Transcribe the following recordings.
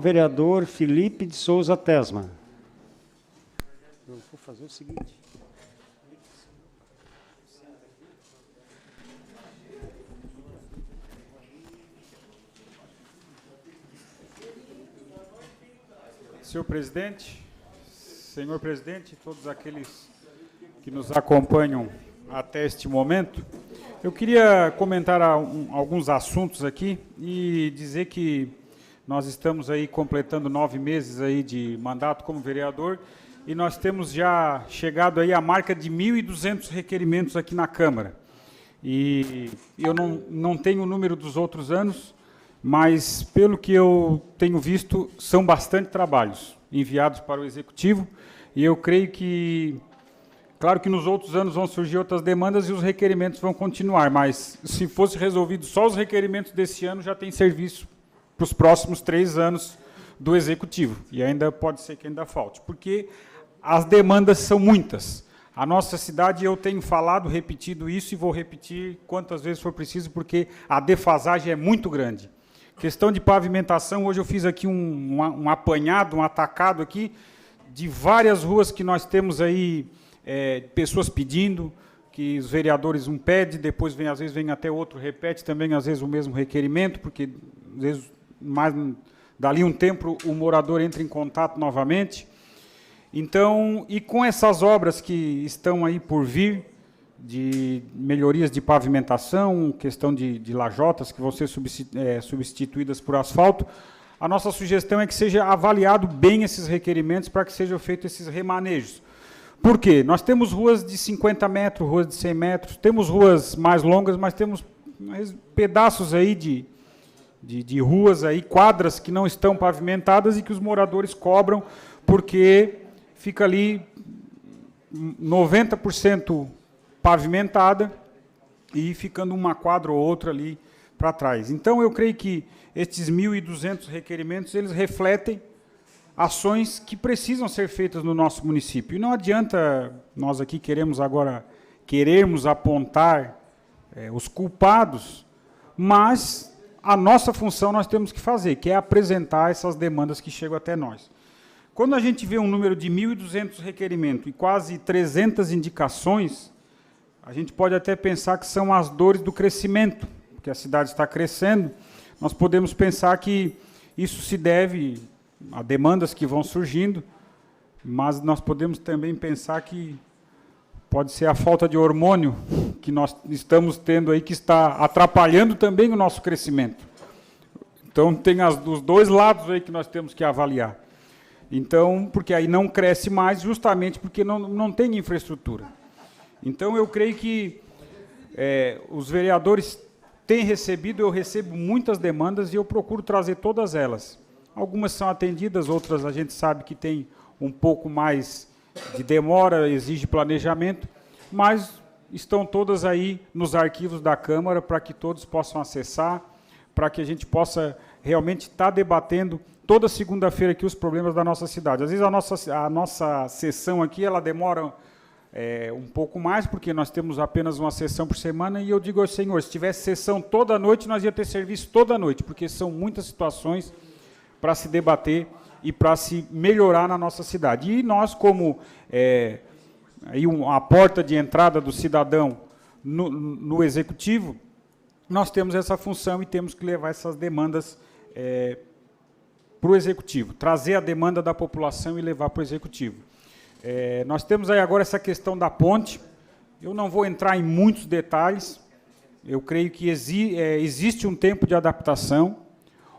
Vereador Felipe de Souza Tesma. Eu vou fazer o seguinte. Senhor presidente, todos aqueles que nos acompanham até este momento, eu queria comentar alguns assuntos aqui e dizer que nós estamos aí completando 9 meses aí de mandato como vereador e nós temos já chegado aí à marca de 1.200 requerimentos aqui na Câmara. E eu não tenho o número dos outros anos, mas, pelo que eu tenho visto, são bastante trabalhos enviados para o Executivo, e eu creio que, claro que nos outros anos vão surgir outras demandas e os requerimentos vão continuar, mas se fosse resolvido só os requerimentos desse ano, já tem serviço para os próximos 3 anos do Executivo, e ainda pode ser que ainda falte, porque as demandas são muitas. A nossa cidade, eu tenho falado, repetido isso, e vou repetir quantas vezes for preciso, porque a defasagem é muito grande. Questão de pavimentação, hoje eu fiz aqui um apanhado, um atacado aqui, de várias ruas que nós temos aí, pessoas pedindo, que os vereadores pedem, depois às vezes vem até outro, repete também, às vezes, o mesmo requerimento, porque, às vezes, dali um tempo, o morador entra em contato novamente. Então, e com essas obras que estão aí por vir, de melhorias de pavimentação, questão de lajotas que vão ser substituídas por asfalto, a nossa sugestão é que seja avaliado bem esses requerimentos para que sejam feitos esses remanejos. Por quê? Nós temos ruas de 50 metros, ruas de 100 metros, temos ruas mais longas, mas temos pedaços aí de ruas, aí, quadras que não estão pavimentadas e que os moradores cobram porque fica ali 90% pavimentada e ficando uma quadra ou outra ali para trás. Então, eu creio que estes 1.200 requerimentos, eles refletem ações que precisam ser feitas no nosso município. E não adianta nós aqui querermos apontar os culpados, mas a nossa função nós temos que fazer, que é apresentar essas demandas que chegam até nós. Quando a gente vê um número de 1.200 requerimentos e quase 300 indicações, a gente pode até pensar que são as dores do crescimento, porque a cidade está crescendo. Nós podemos pensar que isso se deve a demandas que vão surgindo, mas nós podemos também pensar que pode ser a falta de hormônio que nós estamos tendo aí, que está atrapalhando também o nosso crescimento. Então, tem os dois lados aí que nós temos que avaliar. Então, porque aí não cresce mais, justamente porque não tem infraestrutura. Então, eu creio que os vereadores têm recebido, eu recebo muitas demandas e eu procuro trazer todas elas. Algumas são atendidas, outras a gente sabe que tem um pouco mais de demora, exige planejamento, mas estão todas aí nos arquivos da Câmara para que todos possam acessar, para que a gente possa realmente estar debatendo toda segunda-feira aqui os problemas da nossa cidade. Às vezes a nossa sessão aqui ela demora um pouco mais, porque nós temos apenas uma sessão por semana, e eu digo ao senhor, se tivesse sessão toda noite, nós ia ter serviço toda noite, porque são muitas situações para se debater e para se melhorar na nossa cidade. E nós, como aí a porta de entrada do cidadão no Executivo, nós temos essa função e temos que levar essas demandas para o Executivo, trazer a demanda da população e levar para o Executivo. Nós temos aí agora essa questão da ponte. Eu não vou entrar em muitos detalhes, eu creio que existe um tempo de adaptação.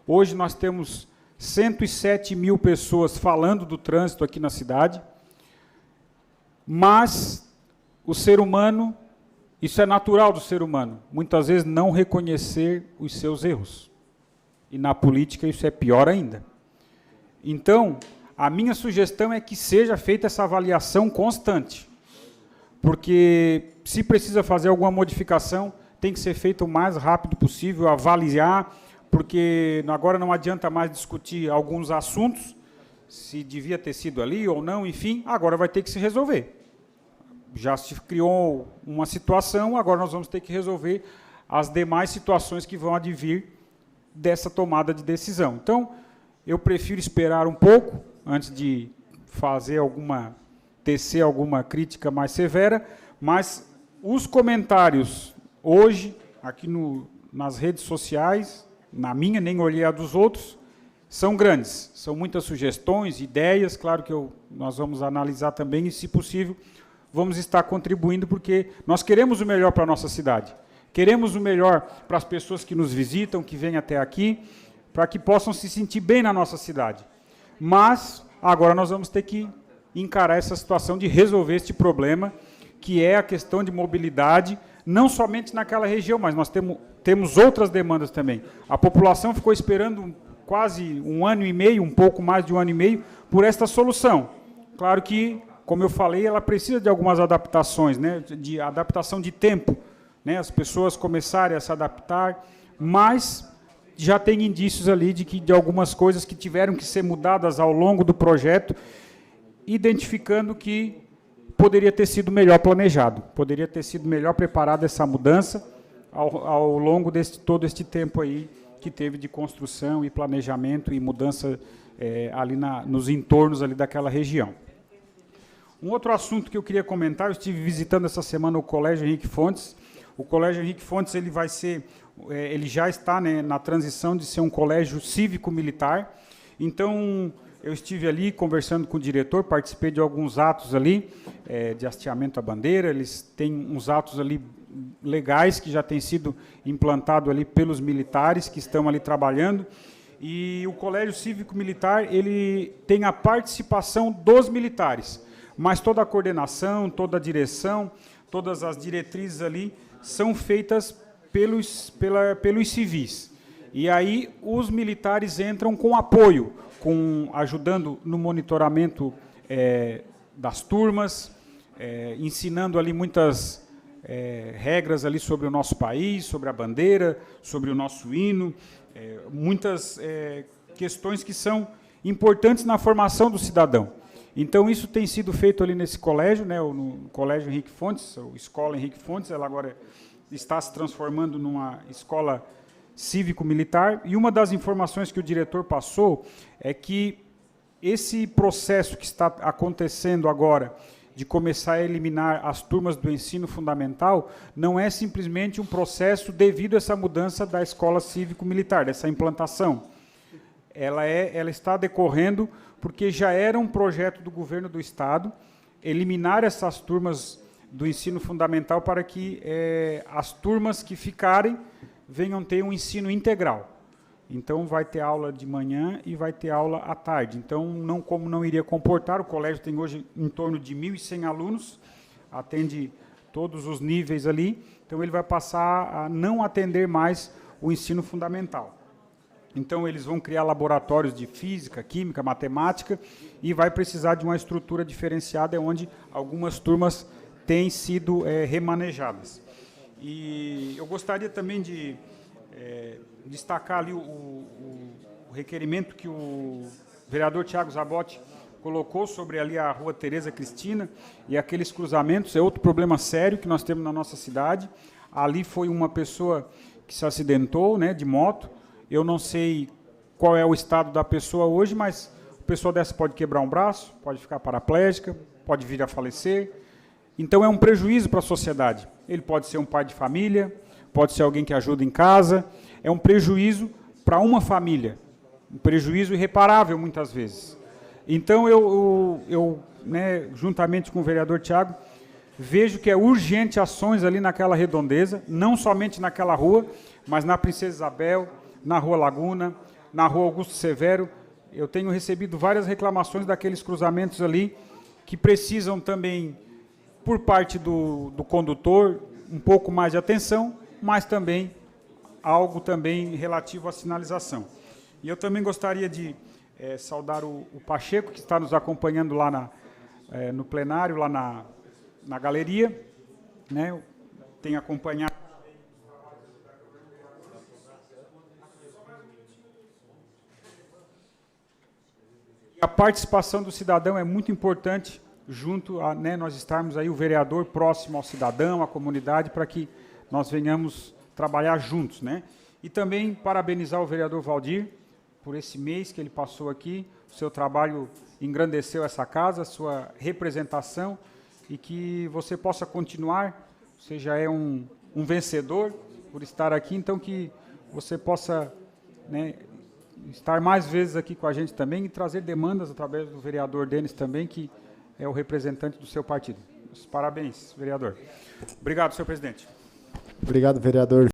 Hoje nós temos 107 mil pessoas falando do trânsito aqui na cidade, mas o ser humano, isso é natural do ser humano, muitas vezes não reconhecer os seus erros. E na política isso é pior ainda. Então, a minha sugestão é que seja feita essa avaliação constante, porque se precisa fazer alguma modificação, tem que ser feito o mais rápido possível, avaliar, porque agora não adianta mais discutir alguns assuntos, se devia ter sido ali ou não, enfim, agora vai ter que se resolver. Já se criou uma situação, agora nós vamos ter que resolver as demais situações que vão advir dessa tomada de decisão. Então, eu prefiro esperar um pouco antes de tecer alguma crítica mais severa, mas os comentários hoje, aqui nas redes sociais, na minha, nem olhei a dos outros, são grandes, são muitas sugestões, ideias, claro que nós vamos analisar também e, se possível, vamos estar contribuindo, porque nós queremos o melhor para a nossa cidade, queremos o melhor para as pessoas que nos visitam, que vêm até aqui, para que possam se sentir bem na nossa cidade. Mas, agora nós vamos ter que encarar essa situação de resolver este problema, que é a questão de mobilidade, não somente naquela região, mas nós temos outras demandas também. A população ficou esperando quase 1 ano e meio, um pouco mais de 1 ano e meio, por esta solução. Claro que, como eu falei, ela precisa de algumas adaptações, né, de adaptação de tempo, né, as pessoas começarem a se adaptar, mas já tem indícios ali de algumas coisas que tiveram que ser mudadas ao longo do projeto, identificando que poderia ter sido melhor planejado, poderia ter sido melhor preparada essa mudança ao longo todo este tempo aí que teve de construção e planejamento e mudança ali nos entornos ali daquela região. Um outro assunto que eu queria comentar, eu estive visitando essa semana o Colégio Henrique Fontes. O Colégio Henrique Fontes ele já está, né, na transição de ser um colégio cívico-militar. Então, eu estive ali conversando com o diretor, participei de alguns atos ali, de hasteamento à bandeira. Eles têm uns atos ali legais que já têm sido implantados ali pelos militares que estão ali trabalhando. E o Colégio Cívico-Militar, ele tem a participação dos militares, mas toda a coordenação, toda a direção, todas as diretrizes ali são feitas pelos civis. E aí os militares entram com apoio, ajudando no monitoramento das turmas, ensinando ali muitas regras ali sobre o nosso país, sobre a bandeira, sobre o nosso hino, muitas questões que são importantes na formação do cidadão. Então, isso tem sido feito ali nesse colégio, né, no Colégio Henrique Fontes, a Escola Henrique Fontes, ela agora está se transformando numa escola cívico-militar, e uma das informações que o diretor passou é que esse processo que está acontecendo agora, de começar a eliminar as turmas do ensino fundamental, não é simplesmente um processo devido a essa mudança da escola cívico-militar, dessa implantação. Ela está decorrendo porque já era um projeto do governo do Estado eliminar essas turmas do ensino fundamental para que as turmas que ficarem venham ter um ensino integral. Então, vai ter aula de manhã e vai ter aula à tarde. Então, como não iria comportar, o colégio tem hoje em torno de 1.100 alunos, atende todos os níveis ali, então ele vai passar a não atender mais o ensino fundamental. Então, eles vão criar laboratórios de física, química, matemática, e vai precisar de uma estrutura diferenciada, onde algumas turmas têm sido remanejadas. E eu gostaria também de destacar ali o requerimento que o vereador Tiago Zabotti colocou sobre ali a Rua Tereza Cristina e aqueles cruzamentos. É outro problema sério que nós temos na nossa cidade. Ali foi uma pessoa que se acidentou, né, de moto. Eu não sei qual é o estado da pessoa hoje, mas a pessoa dessa pode quebrar um braço, pode ficar paraplégica, pode vir a falecer. Então, é um prejuízo para a sociedade. Ele pode ser um pai de família, pode ser alguém que ajuda em casa. É um prejuízo para uma família, um prejuízo irreparável, muitas vezes. Então, eu juntamente com o vereador Tiago, vejo que é urgente ações ali naquela redondeza, não somente naquela rua, mas na Princesa Isabel, na Rua Laguna, na Rua Augusto Severo. Eu tenho recebido várias reclamações daqueles cruzamentos ali, que precisam também, por parte do condutor, um pouco mais de atenção, mas também algo também relativo à sinalização. E eu também gostaria de saudar o Pacheco, que está nos acompanhando lá no plenário, lá na galeria, né? Tem acompanhado. A participação do cidadão é muito importante, junto a nós estarmos aí, o vereador próximo ao cidadão, à comunidade, para que nós venhamos trabalhar juntos, né? E também parabenizar o vereador Valdir por esse mês que ele passou aqui. O seu trabalho engrandeceu essa casa, a sua representação, e que você possa continuar. Você já é um vencedor por estar aqui, então que você possa, né, estar mais vezes aqui com a gente também e trazer demandas através do vereador Denis também, que é o representante do seu partido. Parabéns, vereador. Obrigado, senhor presidente. Obrigado, vereador.